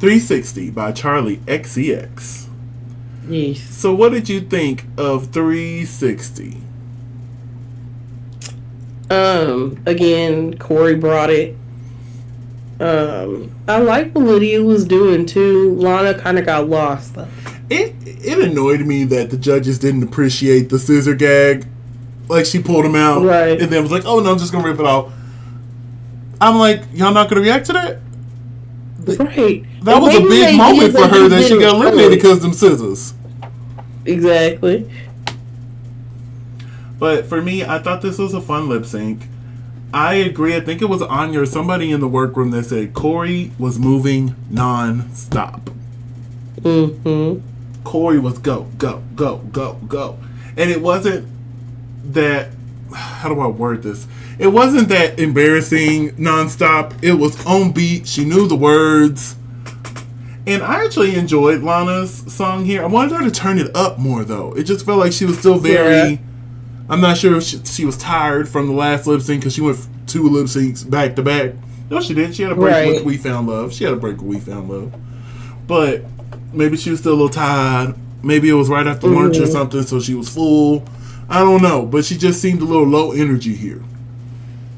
360 by Charlie XCX. Yes. So what did you think of 360? Again, Corey brought it. I like what Lydia was doing too. Lana kind of got lost though. It annoyed me that the judges didn't appreciate the scissor gag. Like, she pulled him out, right, and then was like, oh no, I'm just gonna rip it off. I'm like, y'all not gonna react to that? Right. That was a big moment for her that she got eliminated because of them scissors. Exactly. But for me, I thought this was a fun lip sync. I agree. I think it was Anya or somebody in the workroom that said Corey was moving non-stop. Corey was go, go, go, go, go. And it wasn't that, how do I word this? It wasn't that embarrassing non-stop. It was on beat. She knew the words. And I actually enjoyed Lana's song here. I wanted her to turn it up more, though. It just felt like she was still very... Yeah. I'm not sure if she was tired from the last lip sync because she went 2 lip syncs back to back. No, she didn't. She had a break with We Found Love. But maybe she was still a little tired. Maybe it was right after lunch or something, so she was full. I don't know. But she just seemed a little low energy here.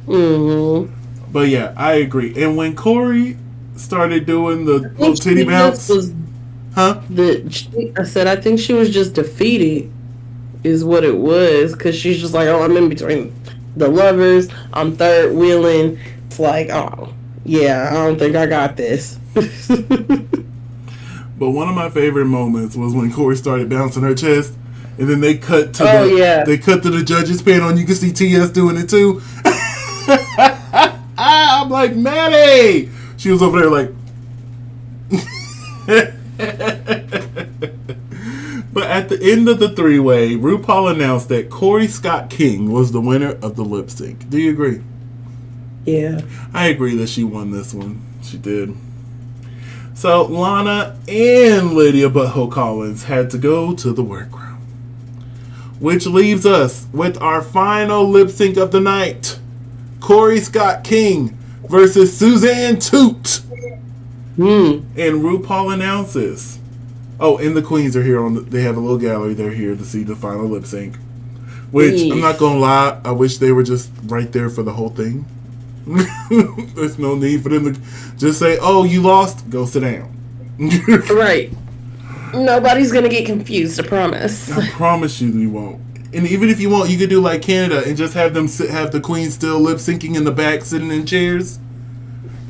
But yeah, I agree. And when Corey started doing the little titty bounce... I said, I think she was just defeated. Is what it was, because she's just like, oh, I'm in between the lovers, I'm third wheeling. It's like, oh yeah, I don't think I got this. But one of my favorite moments was when Corey started bouncing her chest, and then they cut to the judges panel, and you can see TS doing it too. I'm like, Maddie, she was over there like. But at the end of the 3-way, RuPaul announced that Corey Scott King was the winner of the lip sync. Do you agree? Yeah. I agree that she won this one. She did. So Lana and Lydia Butthole Collins had to go to the workroom. which leaves us with our final lip sync of the night. Corey Scott King versus Suzanne Toot. And RuPaul announces. Oh, and the queens are here. They have a little gallery. They're here to see the final lip sync. Which, I'm not going to lie, I wish they were just right there for the whole thing. There's no need for them to just say, oh, you lost, go sit down. Right. Nobody's going to get confused, I promise. I promise you won't. And even if you won't, you could do like Canada and just have them have the queens still lip syncing in the back, sitting in chairs.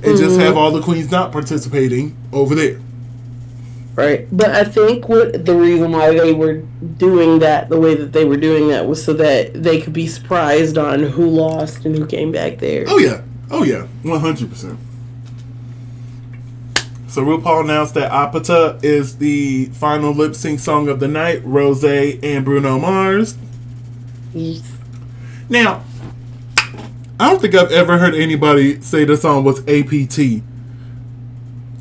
And just have all the queens not participating over there. Right. But I think the reason why they were doing that the way that they were doing that was so that they could be surprised on who lost and who came back there. Oh, yeah. 100%. So RuPaul announced that Apata is the final lip sync song of the night. Rosé and Bruno Mars. Yes. Now, I don't think I've ever heard anybody say the song was APT.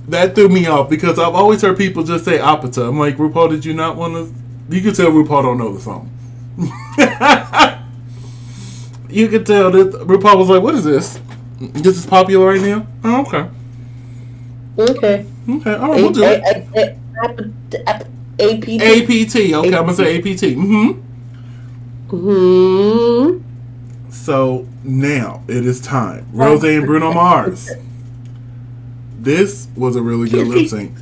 That threw me off because I've always heard people just say Apata. I'm like, RuPaul, did you not want to? You can tell RuPaul don't know the song. You could tell that RuPaul was like, what is this? This is popular right now? Oh, okay. Okay. All right, we'll do it. APT. APT. Okay, I'm going to say APT. So, now, it is time. Rosé and Bruno Mars. This was a really good lip sync.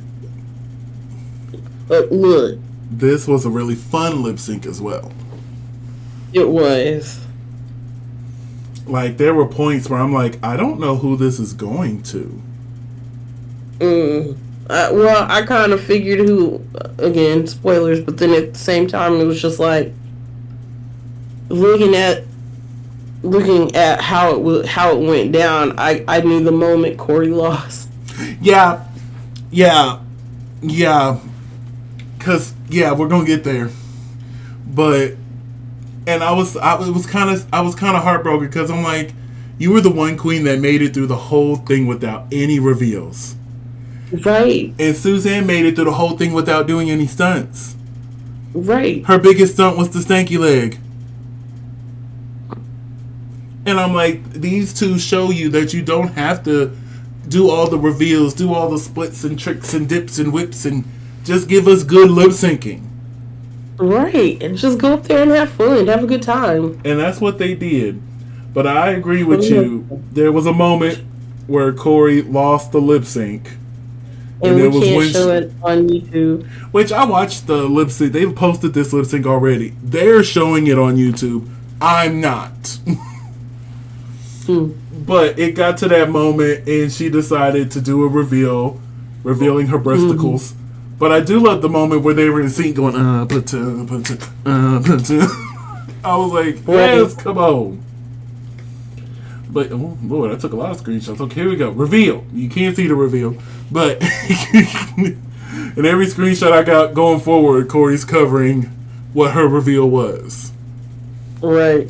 Look. This was a really fun lip sync as well. It was. Like, there were points where I'm like, I don't know who this is going to. Well, I kind of figured who, again, spoilers, but then at the same time, it was just like, looking at how it went down, I knew the moment Corey lost. Yeah. Cause we're gonna get there, but I was kind of heartbroken because I'm like, you were the one queen that made it through the whole thing without any reveals, right? And Suzanne made it through the whole thing without doing any stunts, right? Her biggest stunt was the stanky leg. And I'm like, these two show you that you don't have to do all the reveals, do all the splits and tricks and dips and whips, and just give us good lip syncing. Right. And just go up there and have fun, have a good time. And that's what they did. But I agree with you. There was a moment where Corey lost the lip sync. And we can't show it on YouTube. Which I watched the lip sync. They posted this lip sync already. They're showing it on YouTube. I'm not. But it got to that moment and she decided to do a reveal, revealing her breasticles. But I do love the moment where they were in sync going, I was like, yes, come on. But, oh Lord, I took a lot of screenshots. Okay, here we go. Reveal. You can't see the reveal. But in every screenshot I got going forward, Corey's covering what her reveal was. Right.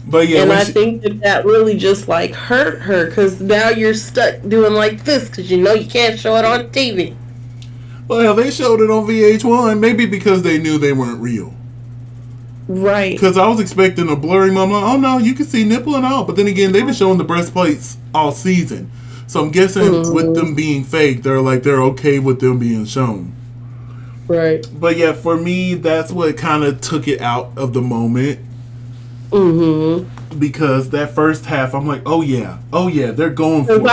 But yeah, and I think that really just like hurt her because now you're stuck doing like this because you know you can't show it on TV. Well, they showed it on VH1, maybe because they knew they weren't real. Right. Because I was expecting a blurry moment. Like, oh no, you can see nipple and all. But then again, they've been showing the breastplates all season. So I'm guessing with them being fake, they're okay with them being shown. Right. But yeah, for me, that's what kind of took it out of the moment. Because that first half, I'm like, oh yeah, they're going for it.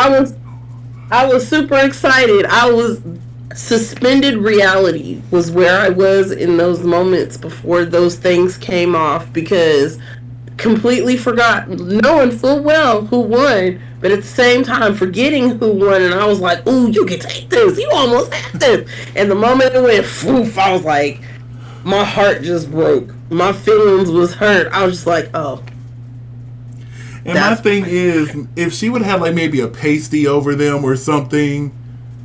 I was super excited. I was suspended reality was where I was in those moments before those things came off because completely forgot, knowing full well who won, but at the same time forgetting who won, and I was like, ooh, you can take this, you almost had this. And the moment it went foof, I was like, my heart just broke. My feelings was hurt. I was just like, oh. And my thing is, if she would have had maybe a pasty over them or something.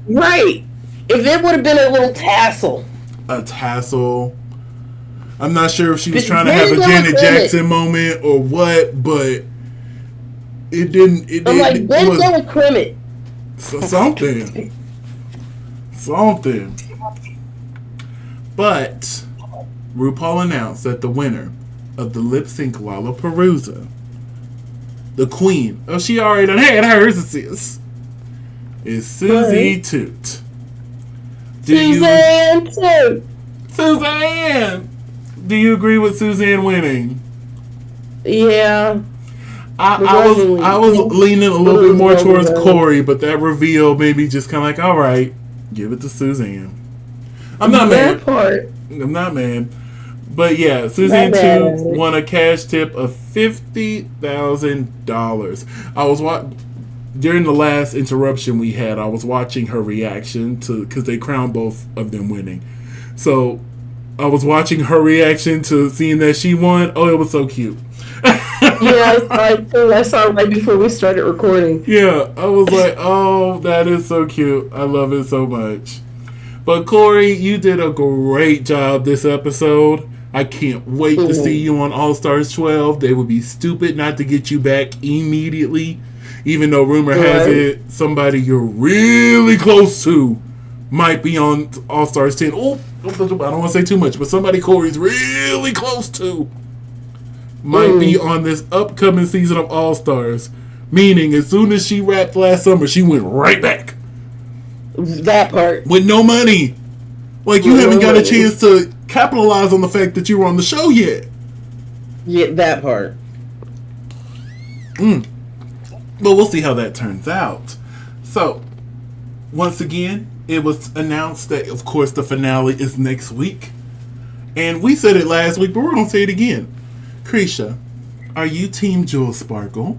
Right. If it would have been a little tassel. A tassel. I'm not sure if she was trying to have a Janet Jackson moment or what, but it didn't. I'm like, bend down and crim it. Something. But RuPaul announced that the winner of the lip sync Lalaparuza. The queen. Oh, she already done had hers, sis. Is Susie Toot. Suzanne Toot. Suzanne! Do you agree with Suzanne winning? Yeah. I was leaning a little bit more towards Corey, but that reveal made me just kind of like, all right, give it to Suzanne. I'm not mad. I'm not mad. But yeah, Suzanne Toot won a cash tip of $50,000. I was during the last interruption we had, I was watching her reaction to, because they crowned both of them winning. So I was watching her reaction to seeing that she won. Oh, it was so cute. Yeah, I saw it right before we started recording. Yeah, I was like, oh, that is so cute. I love it so much. But Corey, you did a great job this episode. I can't wait to see you on All Stars 12. They would be stupid not to get you back immediately. Even though rumor has it somebody you're really close to might be on All Stars 10. Oh, I don't want to say too much, but somebody Corey's really close to might be on this upcoming season of All Stars. Meaning, as soon as she wrapped last summer, she went right back. That part. With no money. Like, you haven't got a chance to capitalize on the fact that you were on the show yet. Yeah, that part. But we'll see how that turns out. So, once again, it was announced that, of course, the finale is next week. And we said it last week, but we're going to say it again. Cretia, are you Team Jewel Sparkle,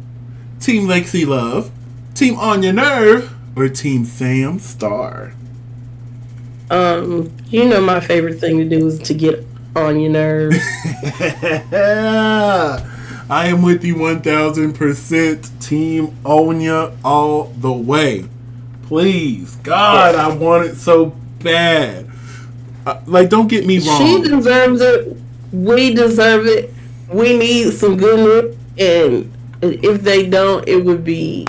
Team Lexi Love, Team Anya Nerve, or Team Sam Star? You know my favorite thing to do is to get on your nerves. I am with you 1000%. Team Anya all the way. Please, God, I want it so bad. Like, don't get me wrong. She deserves it. We deserve it. We need some goodness, and if they don't, it would be.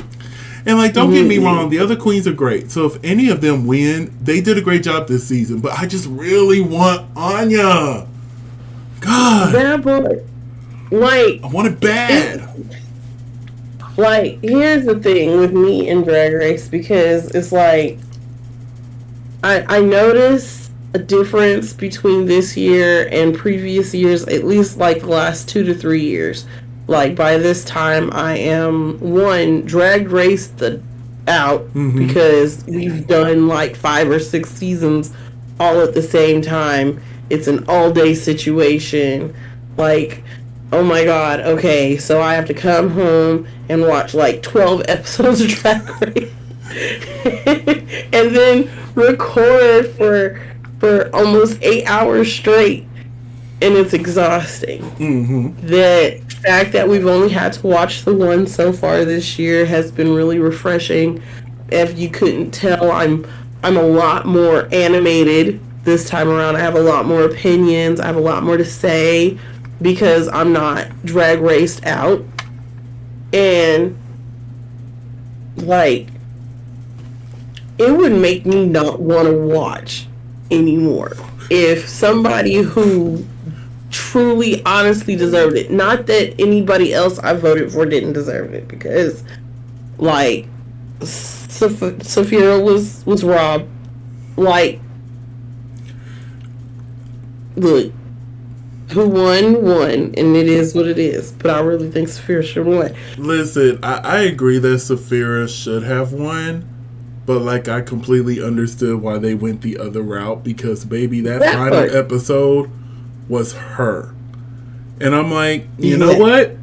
And like, don't get me wrong, the other queens are great. So if any of them win, they did a great job this season. But I just really want Anya. God. That boy. Like, I want it bad. Like, here's the thing with me and Drag Race, because it's like, I noticed a difference between this year and previous years, at least like the last 2 to 3 years. Like, by this time, I am, drag raced out because we've done like 5 or 6 seasons all at the same time. It's an all-day situation. Like, oh my God, okay, so I have to come home and watch like 12 episodes of Drag Race and then record for almost 8 hours straight, and it's exhausting. The fact that we've only had to watch the one so far this year has been really refreshing. If you couldn't tell, I'm a lot more animated this time around. I have a lot more opinions. I have a lot more to say because I'm not drag raced out. And like, it would make me not want to watch anymore if somebody who truly honestly deserved it, not that anybody else I voted for didn't deserve it, because like Saphira was robbed. Like, look, who won, and it is what it is, but I really think Saphira should have won. Listen, I agree that Saphira should have won. But, like, I completely understood why they went the other route, because, baby, that final episode was her. And I'm like, you know what?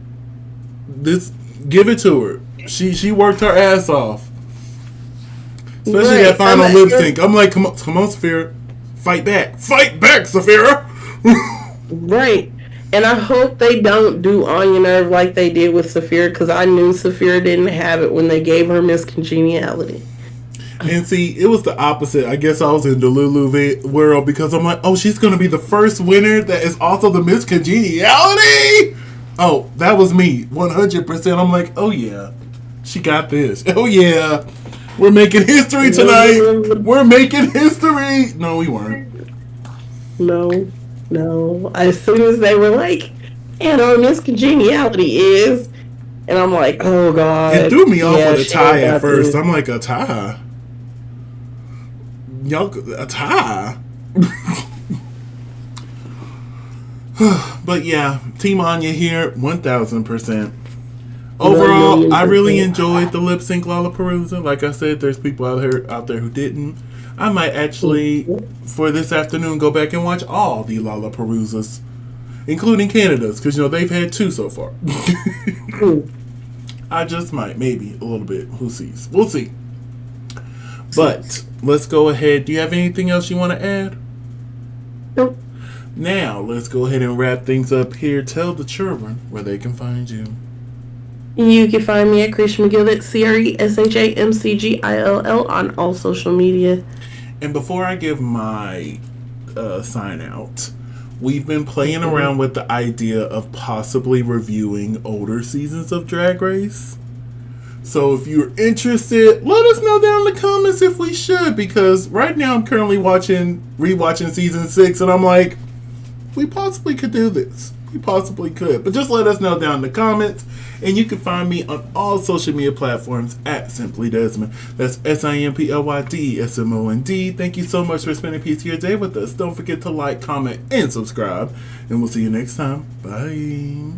Give it to her. She worked her ass off. Especially that final lip sync. I'm like, come on, Saphira. Fight back. Fight back, Saphira! Right. And I hope they don't do Anya Nerve like they did with Saphira, because I knew Saphira didn't have it when they gave her Miss Congeniality. And see, it was the opposite. I guess I was in the Lulu world, because I'm like, oh, she's going to be the first winner that is also the Miss Congeniality. Oh, that was me, 100%. I'm like, oh yeah, she got this. Oh yeah, we're making history tonight. We're making history. No, we weren't. No. As soon as they were like, and our Miss Congeniality is. And I'm like, oh god. It threw me off yeah, with a she tie got at first. this. I'm like, a tie? Y'all, a tie? But yeah, Team Anya here, 1000%. Overall, I really enjoyed the lip sync Lalaparuza. Like I said, there's people out there who didn't. I might actually, for this afternoon, go back and watch all the Lalaparuzas, including Canada's, because they've had 2 so far. I just might, maybe a little bit. Who sees? We'll see. But let's go ahead. Do you have anything else you want to add? Nope. Now let's go ahead and wrap things up here. Tell the children where they can find you. You can find me at Creation McGill. That's CRESHAMCGILL on all social media. And before I give my sign out, we've been playing around with the idea of possibly reviewing older seasons of Drag Race. So if you're interested, let us know down in the comments if we should, because right now I'm currently rewatching season 6, and I'm like, we possibly could do this. We possibly could. But just let us know down in the comments. And you can find me on all social media platforms at Simply Desmond. That's SIMPLYDSMOND. Thank you so much for spending a piece of your day with us. Don't forget to like, comment, and subscribe. And we'll see you next time. Bye.